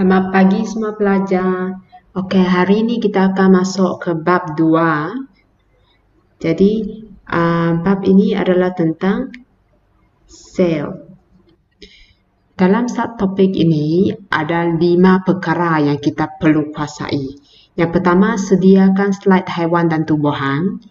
Selamat pagi semua pelajar. Okey, hari ini kita akan masuk ke bab 2. Jadi, bab ini adalah tentang sel. Dalam subtopik ini ada 5 perkara yang kita perlu kuasai. Yang pertama, sediakan slide haiwan dan tumbuhan.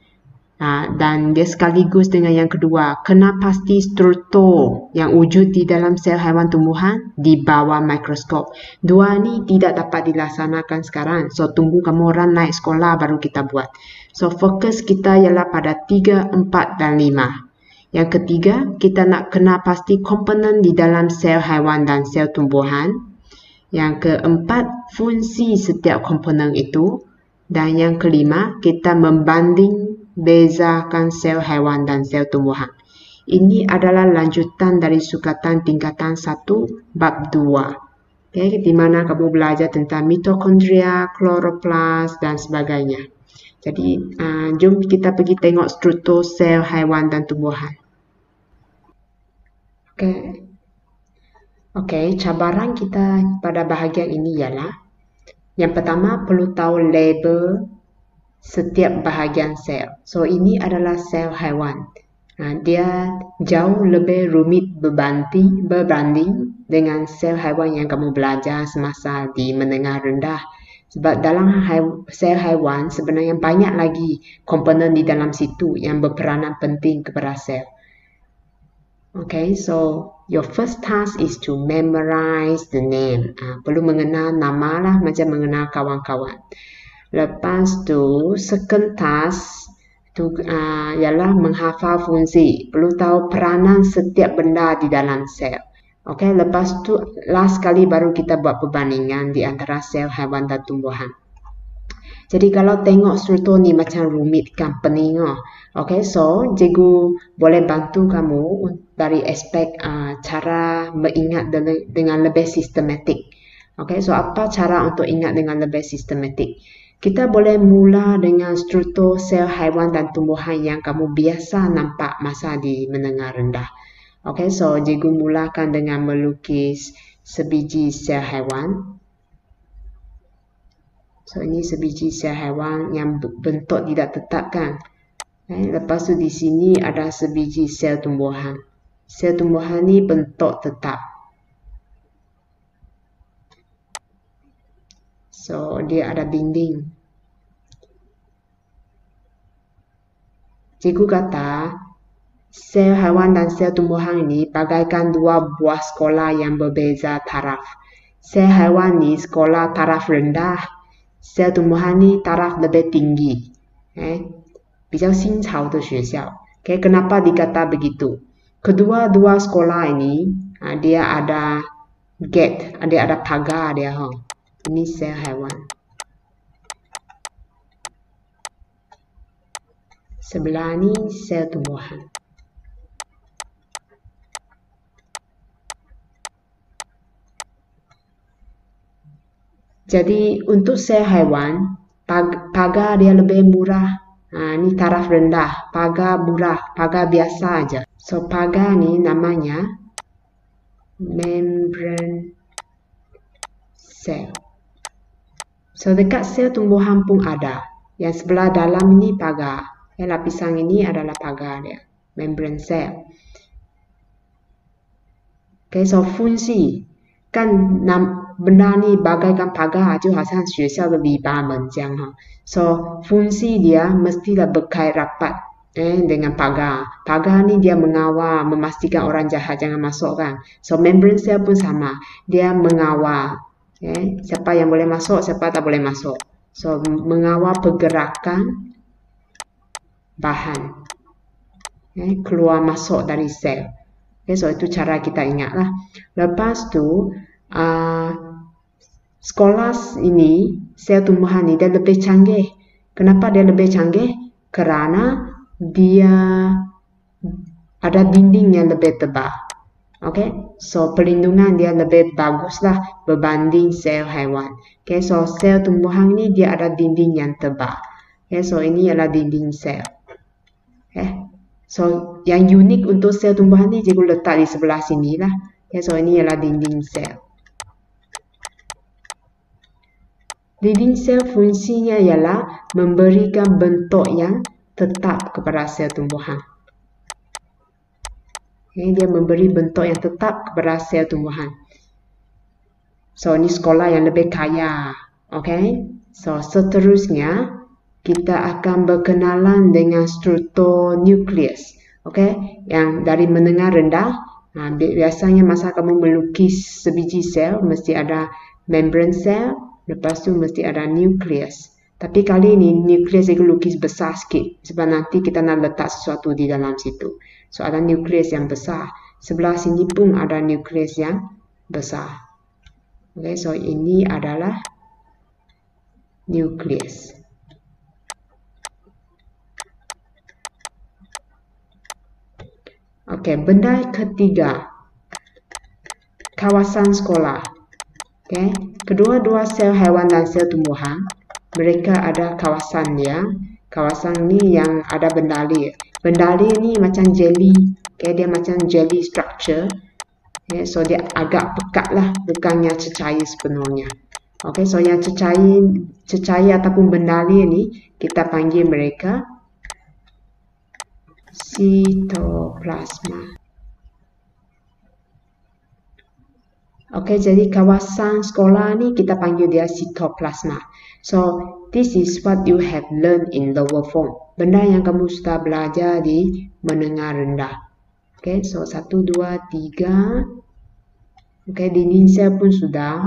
Dan dia sekaligus dengan yang kedua, kena pasti struktur yang wujud di dalam sel haiwan tumbuhan di bawah mikroskop. Dua ni tidak dapat dilaksanakan sekarang. So, tunggu kamu orang naik sekolah baru kita buat. So, fokus kita ialah pada 3, 4 dan 5. Yang ketiga, kita nak kena pasti komponen di dalam sel haiwan dan sel tumbuhan. Yang keempat, fungsi setiap komponen itu. Dan yang kelima, kita membanding bezakan sel haiwan dan sel tumbuhan. Ini adalah lanjutan dari sukatan tingkatan 1 bab 2. Okay, di mana kamu belajar tentang mitokondria, kloroplas dan sebagainya. Jadi, jom kita pergi tengok struktur sel haiwan dan tumbuhan. Okay, cabaran kita pada bahagian ini ialah yang pertama perlu tahu label setiap bahagian sel. So, ini adalah sel haiwan. Dia jauh lebih rumit berbanding dengan sel haiwan yang kamu belajar semasa di menengah rendah. Sebab dalam sel haiwan sebenarnya banyak lagi komponen di dalam situ yang berperanan penting kepada sel. Okay, so your first task is to memorize the name. Perlu mengenal nama lah, macam mengenal kawan-kawan. Lepas tu, second task tu ialah menghafal fungsi. Perlu tahu peranan setiap benda di dalam sel. Okay, lepas tu last kali baru kita buat perbandingan di antara sel haiwan dan tumbuhan. Jadi kalau tengok struktur ni macam rumit kan, pening. Okay, so cikgu boleh bantu kamu dari aspek cara mengingat dengan lebih sistematik. Okay, so apa cara untuk ingat dengan lebih sistematik? Kita boleh mula dengan struktur sel haiwan dan tumbuhan yang kamu biasa nampak masa di menengah rendah. Okay, so cikgu mulakan dengan melukis sebiji sel haiwan. So, ini sebiji sel haiwan yang bentuk tidak tetap kan. Lepas tu di sini ada sebiji sel tumbuhan. Sel tumbuhan ni bentuk tetap. So, dia ada dinding. Cikgu kata, sel haiwan dan sel tumbuhan ini bagaikan dua buah sekolah yang berbeza taraf. Sel haiwan ni sekolah taraf rendah. Sel tumbuhan ni taraf lebih tinggi. 比较新潮的学校. Okay, kenapa dikata begitu? Kedua-dua sekolah ini dia ada gate, dia ada pagar dia. Ini sel haiwan. Sebelah ni sel tumbuhan. Jadi untuk sel haiwan, pagar dia lebih murah. Ni taraf rendah, pagar murah, pagar biasa aja. So pagar ni namanya membrane cell. So dekat sel tumbuhan pun ada. Yang sebelah dalam ni pagar. Lapisan ini adalah pagar dia, membrane cell. Okay, so fungsi kan benda ni bagaikan pagar, 就好像学校的篱笆门这样哈。So fungsi dia mestilah berkait rapat dengan pagar. Pagar ni dia mengawal, memastikan orang jahat jangan masuk kan. So membrane cell pun sama, dia mengawal. Siapa yang boleh masuk, siapa tak boleh masuk. So mengawal pergerakan bahan keluar masuk dari sel. Okay, so itu cara kita ingatlah. Lepas tu sekolah ini, sel tumbuhan ini dia lebih canggih. Kenapa dia lebih canggih? Kerana dia ada dinding yang lebih tebal. Okay, so perlindungan dia lebih baguslah berbanding sel haiwan. Okay, so sel tumbuhan ini dia ada dinding yang tebal. Okay, so ini adalah dinding sel. So yang unik untuk sel tumbuhan ini cikgu letak di sebelah sini lah. Okay, so ini adalah dinding sel. Dinding sel fungsinya ialah memberikan bentuk yang tetap kepada sel tumbuhan. Okay, dia memberi bentuk yang tetap kepada sel tumbuhan. So, ini sekolah yang lebih kaya. Okay, so seterusnya kita akan berkenalan dengan struktur nukleus. Okay, yang dari menengah rendah. Biasanya masa kamu melukis sebiji sel, mesti ada membran sel, lepas tu mesti ada nukleus. Tapi kali ini nukleus saya lukis besar sikit, sebab nanti kita nak letak sesuatu di dalam situ. So, ada nukleus yang besar. Sebelah sini pun ada nukleus yang besar. Okay, so ini adalah nukleus. Okay, benda ketiga, kawasan sekolah. Okay, kedua-dua sel haiwan dan sel tumbuhan, mereka ada kawasan dia. Kawasan ni yang ada bendali. Bendali ni macam jelly. Okay, dia macam jelly structure. Okay, so dia agak pekat lah, bukannya cecair sepenuhnya. Okay, so yang cecair ataupun bendali ni, kita panggil mereka sitoplasma. Okay, jadi kawasan sekolah ni kita panggil dia sitoplasma. So, this is what you have learned in lower form. Benda yang kamu sudah belajar di menengah rendah. Okay, so 1, 2, 3. Okay, dinding sel pun sudah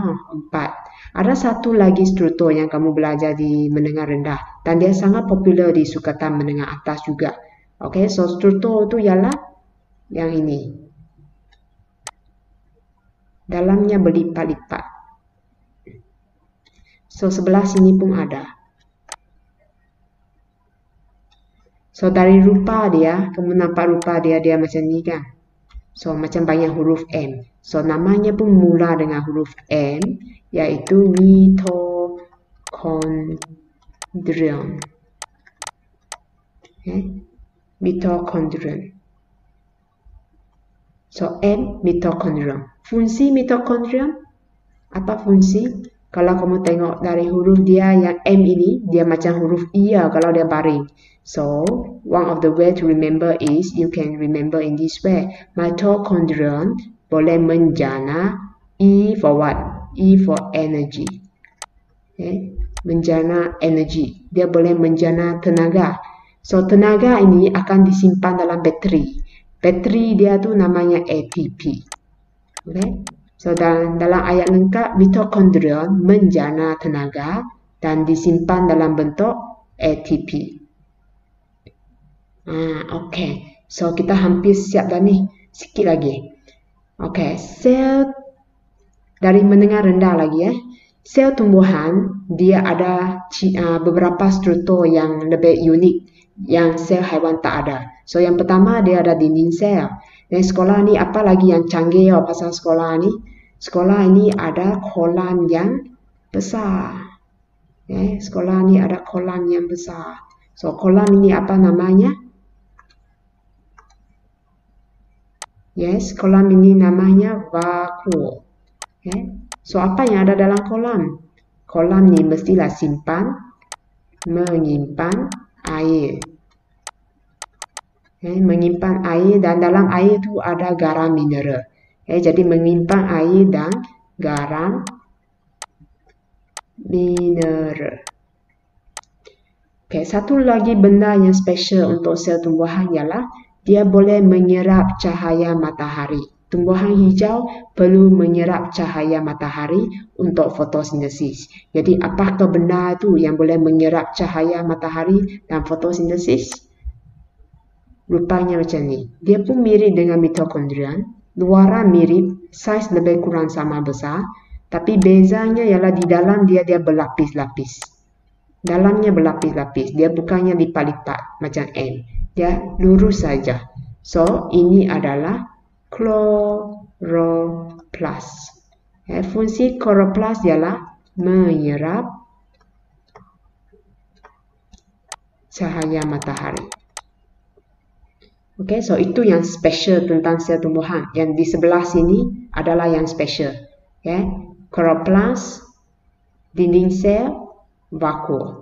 4. Ada satu lagi struktur yang kamu belajar di menengah rendah. Dan dia sangat popular di sukatan menengah atas juga. Okay, so struktur tu ialah yang ini. Dalamnya berlipat-lipat. So, sebelah sini pun ada. So, dari rupa dia, kamu nampak rupa dia macam ni kan? So, macam banyak huruf M. So, namanya pun mula dengan huruf M, iaitu mitochondrion. Okay? Mitochondrion. So, M, mitochondrion. Fungsi mitochondrion, apa fungsi? Kalau kamu tengok dari huruf dia yang M ini, dia macam huruf I kalau dia baring. So, one of the way to remember is, you can remember in this way. Mitochondrion boleh menjana, E for what? E for energy. Okay? Menjana energy. Dia boleh menjana tenaga. So, tenaga ini akan disimpan dalam bateri. Bateri dia tu namanya ATP. Okay? So, dalam ayat lengkap, mitochondrion menjana tenaga dan disimpan dalam bentuk ATP. Okay. So, kita hampir siap dah ni. Sikit lagi. Okay. Sel dari menengah rendah lagi. Sel tumbuhan, dia ada beberapa struktur yang lebih unik yang sel haiwan tak ada. So, yang pertama dia ada dinding sel. Dan sekolah ni apa lagi yang canggih pasal sekolah ni? Sekolah ini ada kolam yang besar. Sekolah ni ada kolam yang besar. So, kolam ini apa namanya? Yes, kolam ini namanya vakuum. So, apa yang ada dalam kolam? Kolam ni mestilah menyimpan air. Menyimpan air dan dalam air tu ada garam mineral. Jadi menyimpan air dan garam mineral. Okay, satu lagi benda yang special untuk sel tumbuhan ialah dia boleh menyerap cahaya matahari. Tumbuhan hijau perlu menyerap cahaya matahari untuk fotosintesis. Jadi apakah benda itu yang boleh menyerap cahaya matahari dan fotosintesis? Rupanya macam ni. Dia pun mirip dengan mitochondrion. Luaran mirip, saiz lebih kurang sama besar. Tapi bezanya ialah di dalam dia berlapis-lapis. Dalamnya berlapis-lapis. Dia bukannya lipat-lipat macam M. Dia lurus saja. So, ini adalah kloroplas. Fungsi kloroplas ialah menyerap cahaya matahari. Okay, so itu yang special tentang sel tumbuhan. Yang di sebelah sini adalah yang special. Okay, kloroplas dinding sel, vakuum.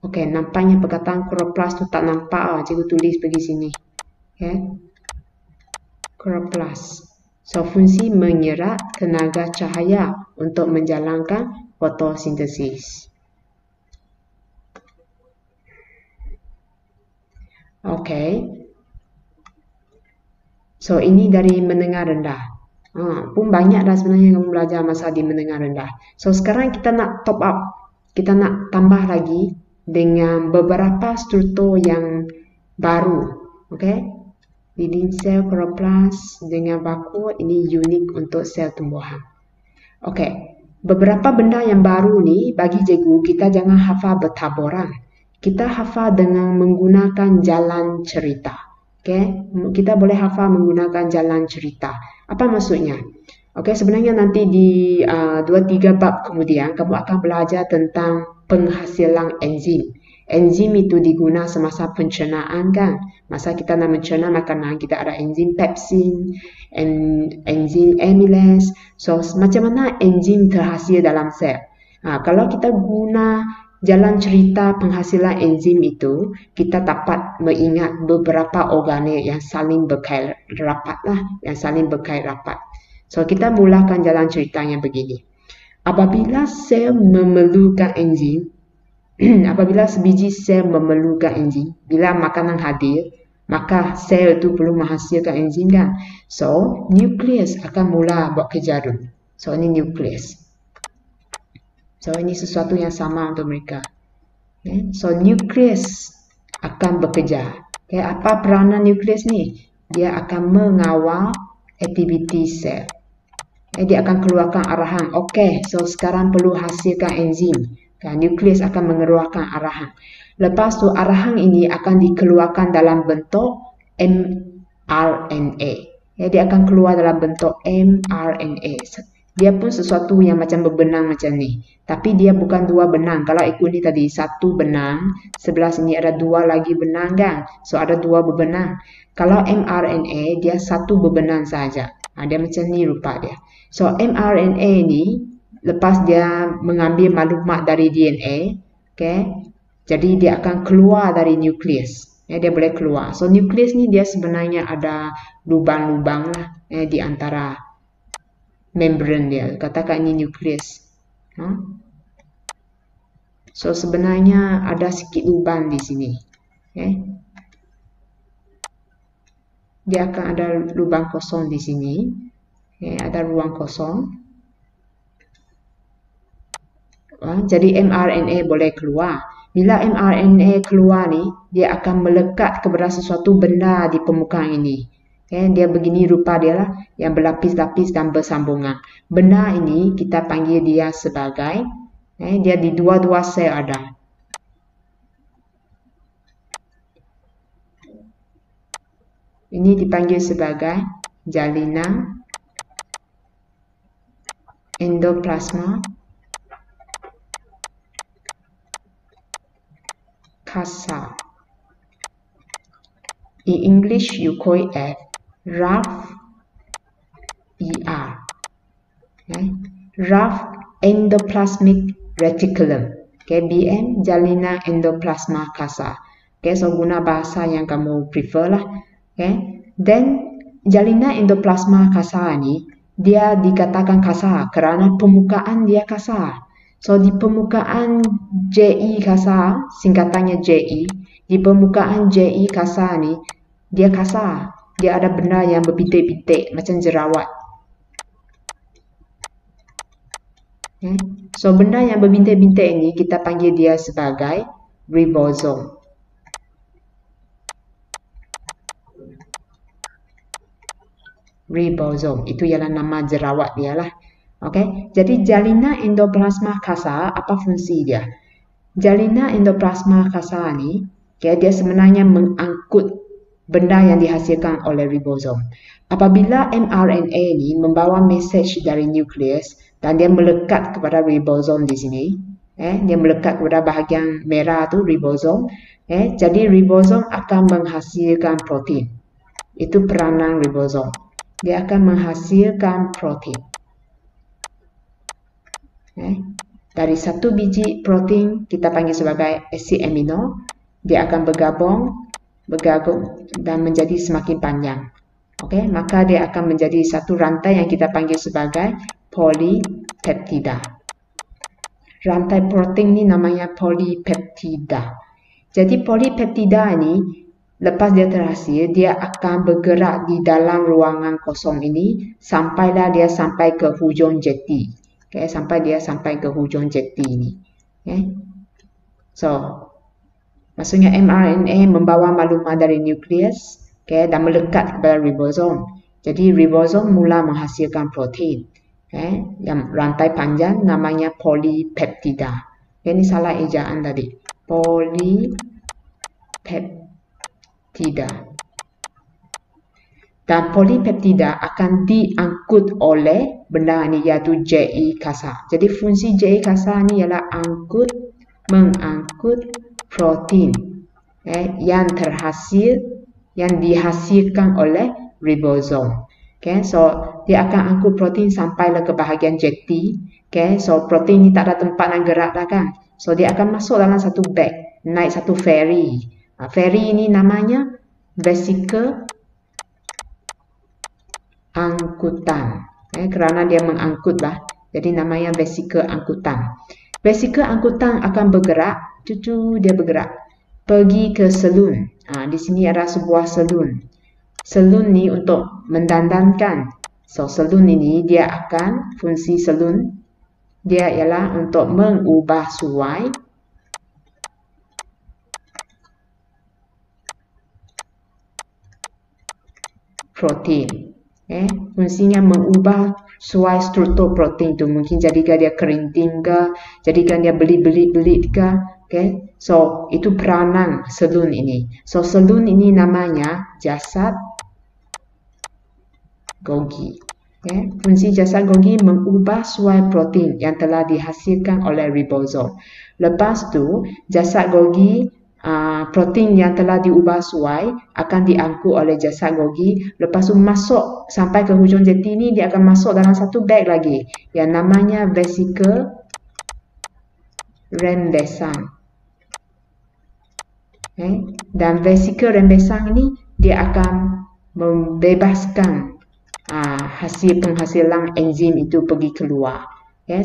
Okey, nampaknya perkataan kloroplas tu tak nampak. Cikgu tulis pergi sini. Okay. Kloroplas. So, fungsi menyerap tenaga cahaya untuk menjalankan fotosintesis. Okey. So, ini dari menengah rendah. Pun banyak dah sebenarnya kamu belajar masa di menengah rendah. So, sekarang kita nak top up. Kita nak tambah lagi dengan beberapa struktur yang baru. Okey. Dinding sel kloroplas dengan vakuum ini unik untuk sel tumbuhan. Okey. Beberapa benda yang baru ni bagi cikgu kita jangan hafal bertaburan. Kita hafal dengan menggunakan jalan cerita. Okey, kita boleh hafal menggunakan jalan cerita. Apa maksudnya? Okey, sebenarnya nanti di 2-3 bab kemudian kamu akan belajar tentang penghasilan enzim. Enzim itu diguna semasa pencernaan kan. Masa kita nak mencerna makanan, kita ada enzim pepsin, enzim amylase. So, macam mana enzim terhasil dalam sel? Kalau kita guna jalan cerita penghasilan enzim itu, kita dapat mengingat beberapa organel yang saling berkait rapat lah. Yang saling berkait rapat. So, kita mulakan jalan cerita yang begini. Apabila sel memerlukan enzim, apabila sebiji sel memerlukan enzim, bila makanan hadir, maka sel itu perlu menghasilkan enzim kan. So, nukleus akan mula buat kerja dulu. So, ini nukleus. So, ini sesuatu yang sama untuk mereka. Okay. So, nukleus akan bekerja. Okay. Apa peranan nukleus ni? Dia akan mengawal aktiviti sel. Okay. Dia akan keluarkan arahan. Okey, so sekarang perlu hasilkan enzim. Kan, nukleus akan mengeluarkan arahan. Lepas tu arahan ini akan dikeluarkan dalam bentuk mRNA. Ya, dia akan keluar dalam bentuk mRNA. Dia pun sesuatu yang macam berbenang macam ni. Tapi dia bukan dua benang. Kalau ikut ni tadi, satu benang. Sebelah sini ada dua lagi benang kan. So, ada dua berbenang. Kalau mRNA, dia satu berbenang saja. Dia macam ni rupa dia. So, mRNA ni, lepas dia mengambil maklumat dari DNA, okay, jadi dia akan keluar dari nukleus. Ya, dia boleh keluar. So, nukleus ni dia sebenarnya ada lubang-lubang lah di antara membran dia. Katakan ini nukleus. So, sebenarnya ada sikit lubang di sini. Okay. Dia akan ada lubang kosong di sini. Okay, ada ruang kosong. Jadi mRNA boleh keluar. Bila mRNA keluar ni, dia akan melekat kepada sesuatu benda di permukaan ini. Okay, dia begini rupa dia lah, yang berlapis-lapis dan bersambungan. Benda ini kita panggil dia sebagai, dia di dua-dua sel ada. Ini dipanggil sebagai jalinan endoplasma casa. In English, you call it as rough ER. Okay. Rough endoplasmic reticulum. Okay, BM, jalinan endoplasma casa. Okay, so guna bahasa yang kamu prefer lah. Okay. Then, jalinan endoplasma casa ni, dia dikatakan kasar kerana permukaan dia kasar. So, di permukaan JI kasar, singkatannya JI, di permukaan JI kasar ni, dia kasar. Dia ada benda yang berbintik-bintik, macam jerawat. Okay. So, benda yang berbintik-bintik ini, kita panggil dia sebagai ribosom. Ribosom, itu ialah nama jerawat dia lah. Okay. Jadi jalinan endoplasma casa, apa fungsi dia? Jalinan endoplasma casa ni, okay, dia sebenarnya mengangkut benda yang dihasilkan oleh ribosom. Apabila mRNA ni membawa mesej dari nukleus dan dia melekat kepada ribosom di sini, dia melekat kepada bahagian merah tu ribosom, jadi ribosom akan menghasilkan protein. Itu peranan ribosom. dia akan menghasilkan protein. Dari satu biji protein kita panggil sebagai asid amino, dia akan bergabung dan menjadi semakin panjang. Maka dia akan menjadi satu rantai yang kita panggil sebagai polipeptida. Rantai protein ni namanya polipeptida. Jadi polipeptida ini lepas dia terhasil, dia akan bergerak di dalam ruangan kosong ini sampailah dia sampai ke hujung jeti. Sampai ke hujung jeti ini. So, maksudnya mRNA membawa maklumat dari nukleus dan melekat kepada ribosom. Jadi ribosom mula menghasilkan protein. Yang rantai panjang namanya polipeptida. Ini salah ejaan tadi. Polipeptida. Dan polipeptida akan diangkut oleh benda ini iaitu JI kasar. Jadi fungsi JI kasar ni ialah mengangkut protein yang dihasilkan oleh ribosom. So dia akan angkut protein sampai ke bahagian jeti. So protein ni tak ada tempat nak gerak dah kan. So dia akan masuk dalam satu bag, naik satu ferry. Ferry ini namanya vesicle angkutan. Kerana dia mengangkut lah. Jadi namanya vesicle angkutan. Vesicle angkutan akan bergerak, dia bergerak pergi ke selun. Di sini ada sebuah selun. Selun ni untuk mendandankan. So selun ini dia akan, fungsi selun dia ialah untuk mengubah suai protein. Fungsinya mengubah suai struktur protein tu. Mungkin jadikan dia kerinting ke, jadikan dia belit-belit ke. So itu peranan selun ini. So selun ini namanya jasad Golgi. Fungsi jasad Golgi mengubah suai protein yang telah dihasilkan oleh ribosom. Lepas tu jasad Golgi, protein yang telah diubah suai akan diangkut oleh jasad Golgi. Lepas tu masuk sampai ke hujung jeti ni, dia akan masuk dalam satu bag lagi yang namanya vesicle rembesan. Dan vesicle rembesan ini dia akan membebaskan hasil penghasilan enzim itu pergi keluar.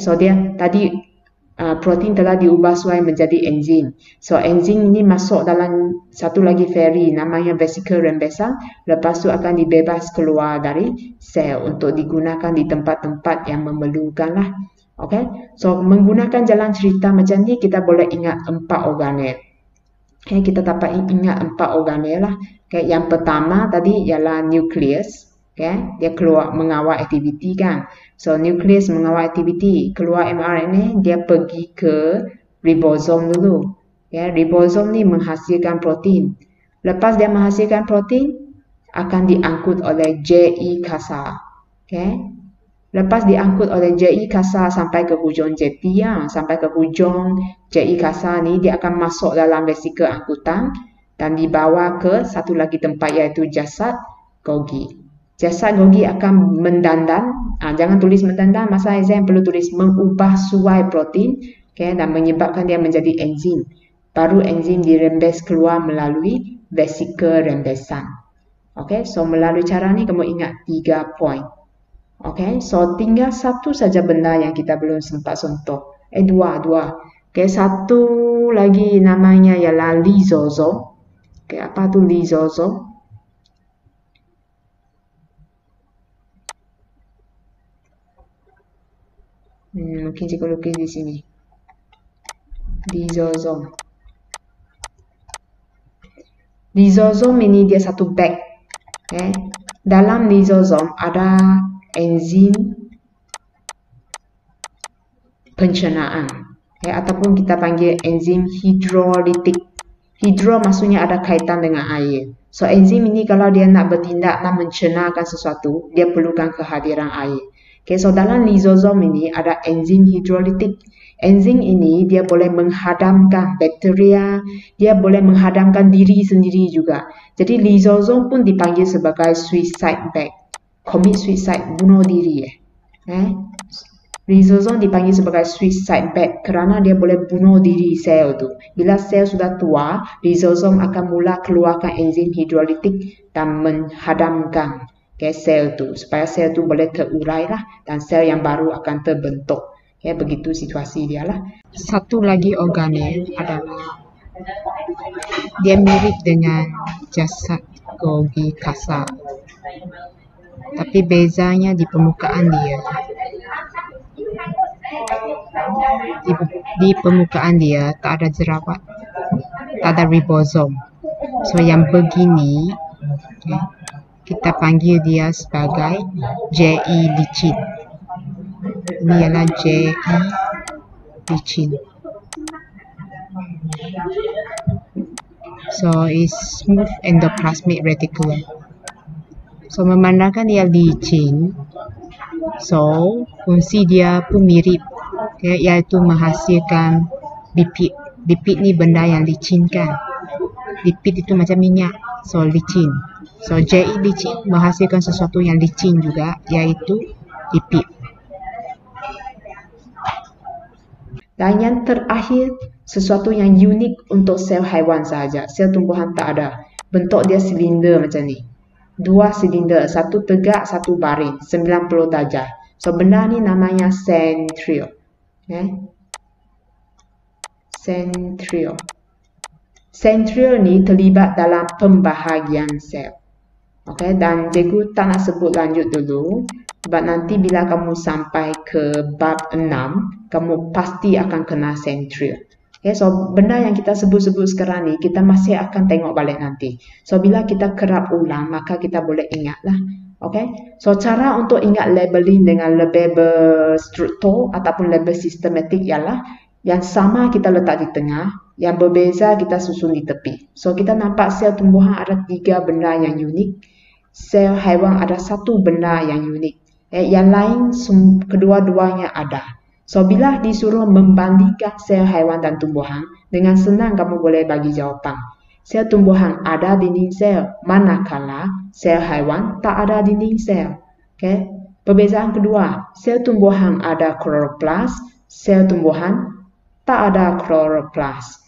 So dia tadi protein telah diubah suai menjadi enzim. So enzim ini masuk dalam satu lagi ferry namanya vesicle rembesan. Lepas tu akan dibebas keluar dari sel untuk digunakan di tempat-tempat yang memerlukan lah. So menggunakan jalan cerita macam ni kita boleh ingat 4 organel. Kita dapat ingat 4 organel lah. Yang pertama tadi ialah nukleus. Dia keluar mengawal aktiviti kan. So nukleus mengawal aktiviti, keluar mRNA, dia pergi ke ribosom dulu. Ribosom ni menghasilkan protein. Lepas dia menghasilkan protein, akan diangkut oleh JI kasar. Lepas diangkut oleh JI kasar sampai ke hujung jeti, sampai ke hujung JI kasar ni, dia akan masuk dalam vesicle angkutan dan dibawa ke satu lagi tempat iaitu jasad Golgi. Jasad Golgi akan mendandan, jangan tulis mendandan, masa exam perlu tulis mengubah suai protein dan menyebabkan dia menjadi enzim. Baru enzim dirembes keluar melalui vesicle rembesan. So melalui cara ni kamu ingat 3 poin. So tinggal satu saja benda yang kita belum sempat sentuh. Dua. Satu lagi namanya ialah lisosom. Apa tu lisosom? Mungkin cikgu lukis di sini. Lisosom. Lisosom ini dia satu bag. Dalam lisosom ada enzim pencernaan. Ataupun kita panggil enzim hidrolitik. Hidro maksudnya ada kaitan dengan air. So enzim ini kalau dia nak bertindak, nak mencernahkan sesuatu, dia perlukan kehadiran air. So dalam lisosom ini ada enzim hidrolitik. Enzim ini dia boleh menghadamkan bakteria, dia boleh menghadamkan diri sendiri juga. Jadi lisosom pun dipanggil sebagai suicide bag. commit suicide, bunuh diri. Lysosome dipanggil sebagai suicide bed kerana dia boleh bunuh diri sel tu. Bila sel sudah tua, lysosome akan mula keluarkan enzim hidrolitik dan menghadamkan sel tu supaya sel tu boleh terurai lah dan sel yang baru akan terbentuk. Begitu situasi dia lah. Satu lagi organel adalah dia mirip dengan jasad Golgi kasar, tapi bezanya di permukaan dia. Di permukaan dia tak ada jerawat, tak ada ribosom. So yang begini kita panggil dia sebagai JE licin. Ini ialah JE licin. So is smooth endoplasmic reticulum. So memandangkan dia licin, so fungsi dia pun mirip, iaitu menghasilkan lipid. Lipid ni benda yang licin kan. Lipid itu macam minyak, so licin. So JE licin menghasilkan sesuatu yang licin juga, iaitu lipid. Dan yang terakhir, sesuatu yang unik untuk sel haiwan sahaja. Sel tumbuhan tak ada. Bentuk dia silinder macam ni. 2 silinder, satu tegak, satu baring, 90 darjah. So benda ni namanya centriole. Centriole. Centriole ni terlibat dalam pembahagian sel. Dan cikgu tak nak sebut lanjut dulu. Sebab nanti bila kamu sampai ke bab 6, kamu pasti akan kena centriole. So benda yang kita sebut-sebut sekarang ni, kita masih akan tengok balik nanti. So bila kita kerap ulang, maka kita boleh ingatlah. So cara untuk ingat labeling dengan lebih berstruktur ataupun lebih sistematik ialah yang sama kita letak di tengah, yang berbeza kita susun di tepi. So kita nampak sel tumbuhan ada 3 benda yang unik. Sel haiwan ada 1 benda yang unik. Yang lain kedua-duanya ada. So bila disuruh membandingkan sel haiwan dan tumbuhan, dengan senang kamu boleh bagi jawapan. Sel tumbuhan ada dinding sel, manakala sel haiwan tak ada dinding sel. Perbezaan kedua, sel tumbuhan ada kloroplas, sel tumbuhan tak ada kloroplas.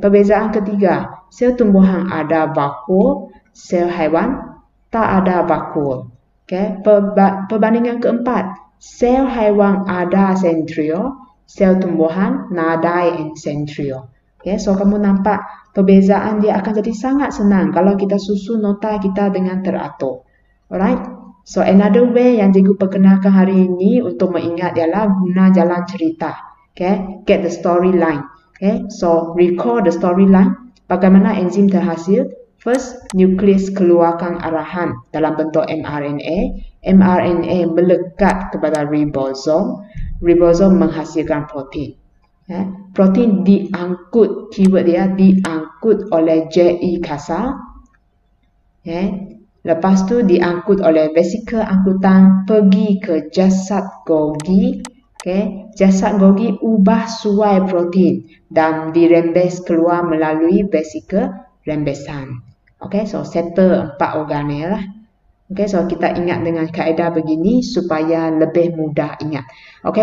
Perbezaan ketiga, sel tumbuhan ada vakuol, sel haiwan tak ada vakuol. Perbandingan keempat, sel haiwan ada centriole, sel tumbuhan nadai centriole. So kamu nampak perbezaan dia akan jadi sangat senang kalau kita susun nota kita dengan teratur. Alright? So another way yang cikgu perkenalkan hari ini untuk mengingat ialah guna jalan cerita. Get the storyline. So recall the storyline. Bagaimana enzim terhasil? First, nukleus keluarkan arahan dalam bentuk mRNA. mRNA melekat kepada ribosom. Ribosom menghasilkan protein. Protein diangkut, keyword dia diangkut oleh JE kasar. Lepas tu diangkut oleh vesikel angkutan pergi ke jasad Golgi. Jasad Golgi ubah suai protein dan dirembes keluar melalui vesikel rembesan. So settle 4 organel lah. So kita ingat dengan kaedah begini supaya lebih mudah ingat.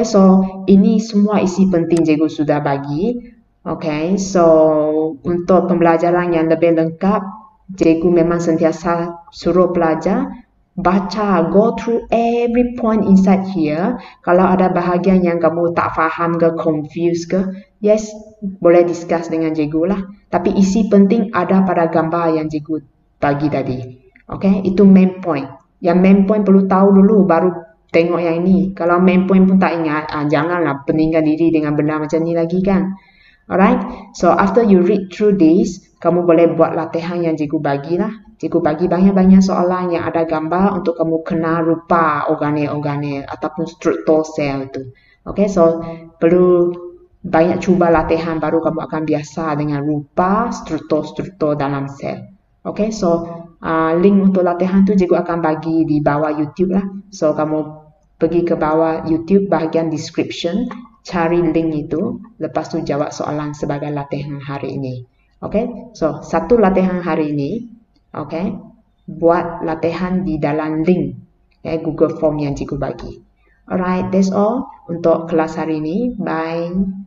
So ini semua isi penting cikgu sudah bagi. So untuk pembelajaran yang lebih lengkap, cikgu memang sentiasa suruh pelajar baca, go through every point inside here. Kalau ada bahagian yang kamu tak faham ke, confused ke, yes, boleh discuss dengan cikgu lah. Tapi isi penting ada pada gambar yang cikgu bagi tadi. Itu main point. Yang main point perlu tahu dulu baru tengok yang ini. Kalau main point pun tak ingat, janganlah peninggal diri dengan benda macam ni lagi kan. Alright, so after you read through this, kamu boleh buat latihan yang cikgu bagilah. Cikgu bagi banyak-banyak soalan yang ada gambar untuk kamu kenal rupa organel-organel ataupun struktur sel tu. So perlu banyak cuba latihan baru kamu akan biasa dengan rupa struktur-struktur dalam sel. So link untuk latihan tu cikgu akan bagi di bawah YouTube lah. So kamu pergi ke bawah YouTube bahagian description, cari link itu, lepas tu jawab soalan sebagai latihan hari ini. So satu latihan hari ini, buat latihan di dalam link. Google Form yang cikgu bagi. Alright, that's all untuk kelas hari ini. Bye.